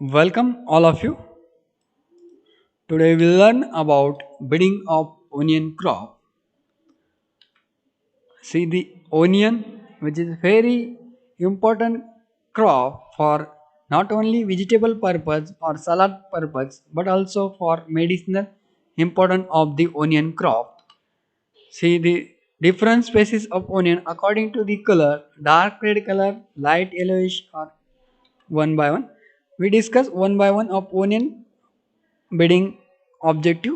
Welcome all of you. Today we'll learn about bedding of onion crop. See the onion, which is very important crop for not only vegetable purpose or salad purpose but also for medicinal important of the onion crop. See the different species of onion according to the color, dark red color, light yellowish or one by one. We discuss one by one of onion bedding objective.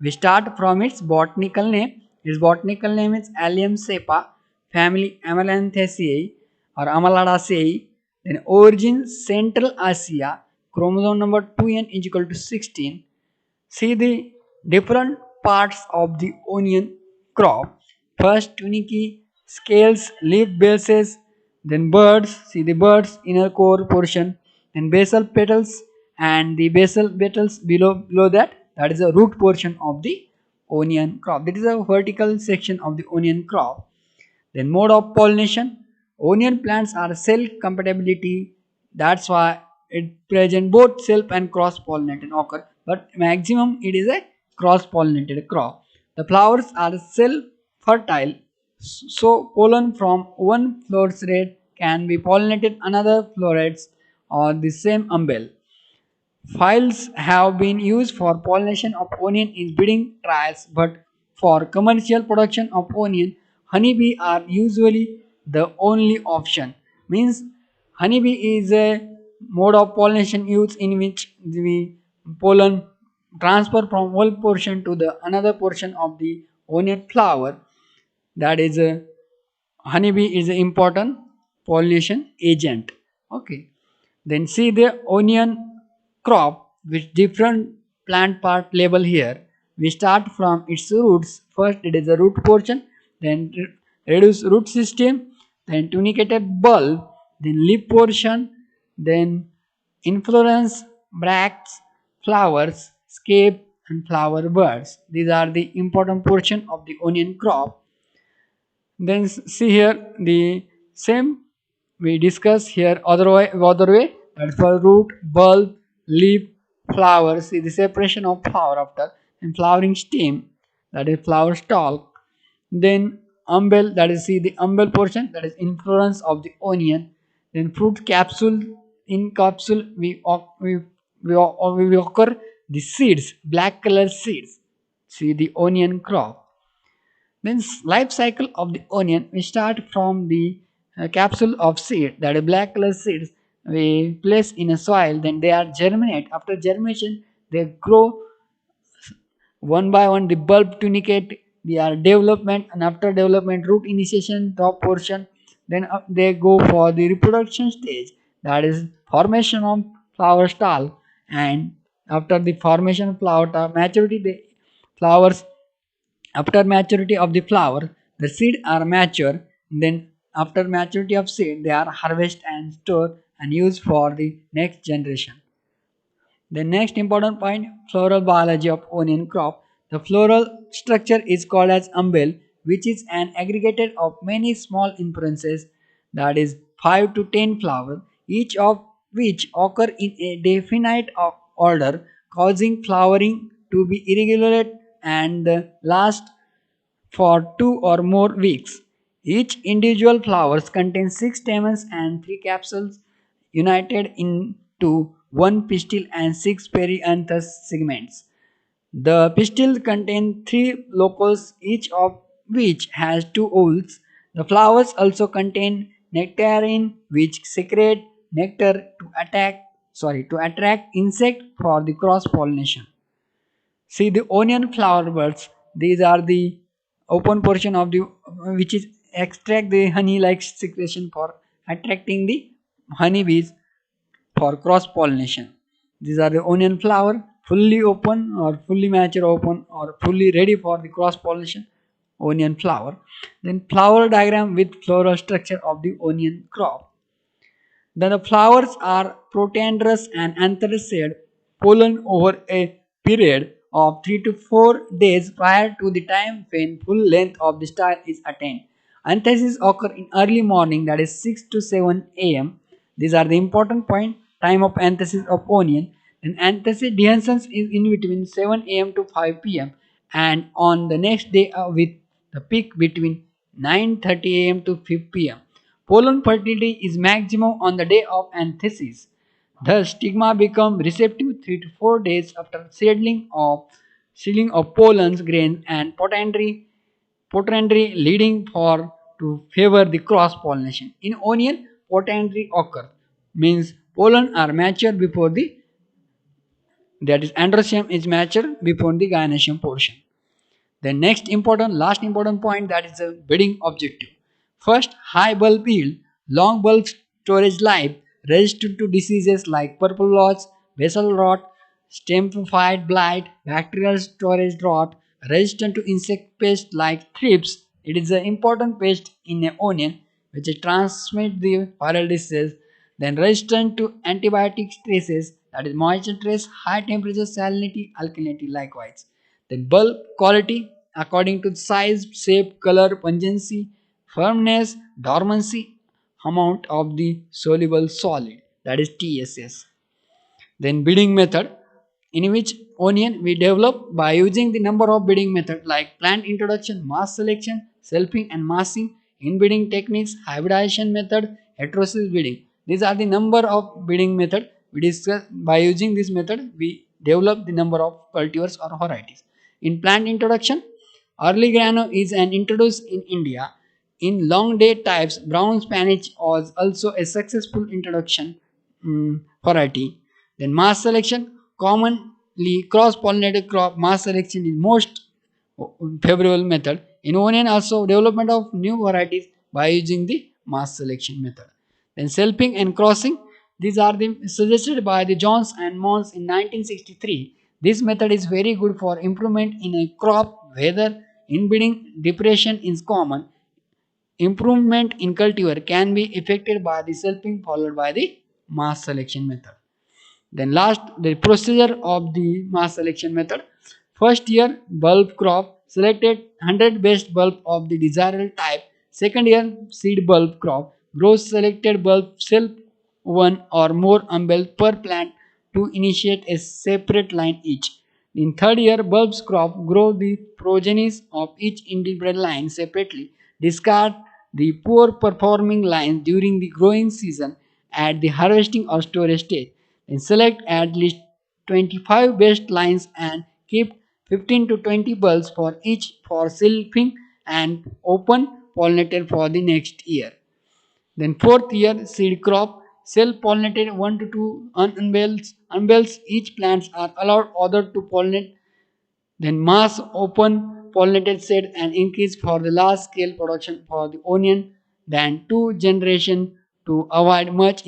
We start from its botanical name. Its botanical name is Allium cepa, family Amalanthaceae or Amaladaceae. Then origin Central Asia, chromosome number 2n is equal to 16. See the different parts of the onion crop. First tunicle, scales, leaf bases, then birds. See the birds inner core portion, then basal petals and the basal petals below that is the root portion of the onion crop. That is a vertical section of the onion crop. Then mode of pollination. Onion plants are self compatibility. That's why it present both self and cross pollinated occur. But maximum it is a cross pollinated crop. The flowers are self fertile. So pollen from one floret can be pollinated another florets or the same umbel. Files have been used for pollination of onion in breeding trials, but for commercial production of onion, honeybee are usually the only option. Means honeybee is a mode of pollination used in which the pollen transfer from one portion to the another portion of the onion flower. That is a honeybee is an important pollination agent. Okay. Then see the onion crop with different plant part label here. We start from its roots. First it is the root portion, then reduce root system, then tunicated bulb, then leaf portion, then inflorescence, bracts, flowers, scape and flower buds. These are the important portion of the onion crop. Then see here the same we discuss here other way that for root, bulb, leaf, flower. See the separation of flower after and flowering stem, that is flower stalk. Then umbel, that is see the umbel portion, that is influence of the onion. Then fruit capsule, in capsule we occur the seeds, black color seeds. See the onion crop. Then life cycle of the onion, we start from the capsule of seed, that is black color seeds we place in a soil, then they are germinate. After germination they grow one by one, the bulb tunicate, they are development, and after development root initiation top portion, then they go for the reproduction stage, that is formation of flower stall. And after the formation of flower maturity, the flowers, after maturity of the flower, the seed are mature. Then after maturity of seed, they are harvested and stored and used for the next generation. The next important point, floral biology of onion crop. The floral structure is called as umbel, which is an aggregate of many small inflorescences, that is 5 to 10 flowers, each of which occur in a definite order, causing flowering to be irregular and last for 2 or more weeks. Each individual flowers contains 6 stamens and 3 capsules united into one pistil and 6 perianthus segments. The pistil contain 3 locals, each of which has 2 ovals. The flowers also contain nectarine, which secrete nectar to attract insect for the cross pollination. See the onion flower buds. These are the open portion of the which is extract the honey like secretion for attracting the honeybees for cross pollination. These are the onion flower fully open or fully mature open or fully ready for the cross pollination onion flower. Then flower diagram with floral structure of the onion crop. Then the flowers are protandrous and antheraceae, pollen over a period of 3 to 4 days prior to the time when full length of the style is attained. Anthesis occur in early morning, that is 6 to 7 a.m. These are the important point. time of anthesis of onion. Then anthesis dehiscence is in between 7 a.m. to 5 p.m. and on the next day with the peak between 9:30 a.m. to 5 p.m. Pollen fertility is maximum on the day of anthesis. The stigma become receptive 3 to 4 days after seedling of pollens grains and potentry leading for to favor the cross pollination. In onion, potentry occur means pollen are mature before the that is androecium is mature before the gynoecium portion. The last important point that is the breeding objective. First, high bulb yield, long bulb storage life, resistant to diseases like purple blotch, basal rot, stem phyte blight, bacterial storage rot, resistant to insect pests like thrips. It is an important pest in a onion which transmit the viral disease. Then resistant to antibiotic stresses, that is moisture stress, high temperature, salinity, alkalinity likewise. Then bulb quality according to size, shape, color, pungency, firmness, dormancy, amount of the soluble solid, that is TSS. Then bidding method, in which onion we develop by using the number of bidding method like plant introduction, mass selection, selfing and massing, inbreeding techniques, hybridization method, heterosis breeding. These are the number of breeding method we discuss. By using this method we develop the number of cultivars or varieties. In plant introduction, early grano is an introduced in India. In long day types, brown Spanish was also a successful introduction variety. Then mass selection, commonly cross-pollinated crop mass selection is most favorable method. In onion also development of new varieties by using the mass selection method. Then selfing and crossing, these are the suggested by the Jones and Mons in 1963. This method is very good for improvement in a crop whether inbreeding depression is common. Improvement in cultivar can be effected by the selfing followed by the mass selection method. Then last, the procedure of the mass selection method. First year bulb crop selected 100 best bulb of the desired type. Second year seed bulb crop grows selected bulb self one or more umbels per plant to initiate a separate line each. In third year bulbs crop grow the progenies of each individual line separately. Discard the poor performing lines during the growing season at the harvesting or storage stage. Then select at least 25 best lines and keep 15 to 20 bulbs for each for selfing and open pollinated for the next year. Then fourth year seed crop self-pollinated 1 to 2 umbels each plants are allowed other to pollinate. Then mass open pollinated set and increase for the large scale production for the onion than two generation to avoid much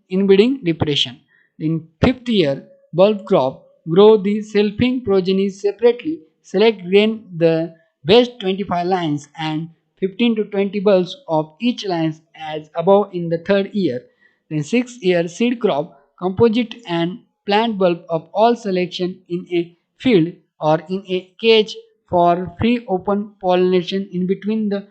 inbreeding depression. In fifth year, bulb crop grow the selfing progeny separately. Select grain the best 25 lines and 15 to 20 bulbs of each lines as above in the third year. Then sixth year seed crop composite and plant bulb of all selection in a field or in a cage for free open pollination in between the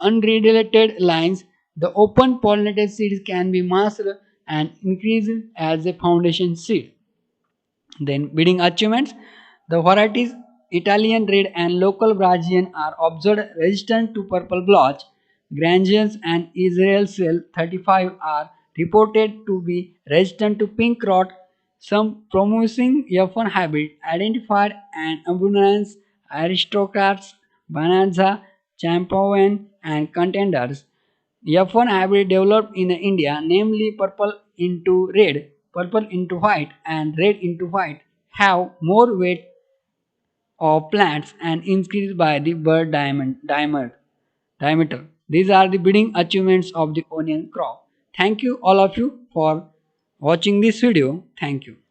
unrelated lines. The open pollinated seeds can be masked and increased as a foundation seed. Then breeding achievements. The varieties Italian red and local Brazilian are observed resistant to purple blotch. Grangians and Israel cell 35 are reported to be resistant to pink rot. Some promising F1 hybrid identified and abundance aristocrats, Bananza, Champawan and contenders. F1 hybrid developed in India, namely purple into white, and red into white, have more weight of plants and increased by the diameter. These are the breeding achievements of the onion crop. Thank you all of you for watching this video. Thank you.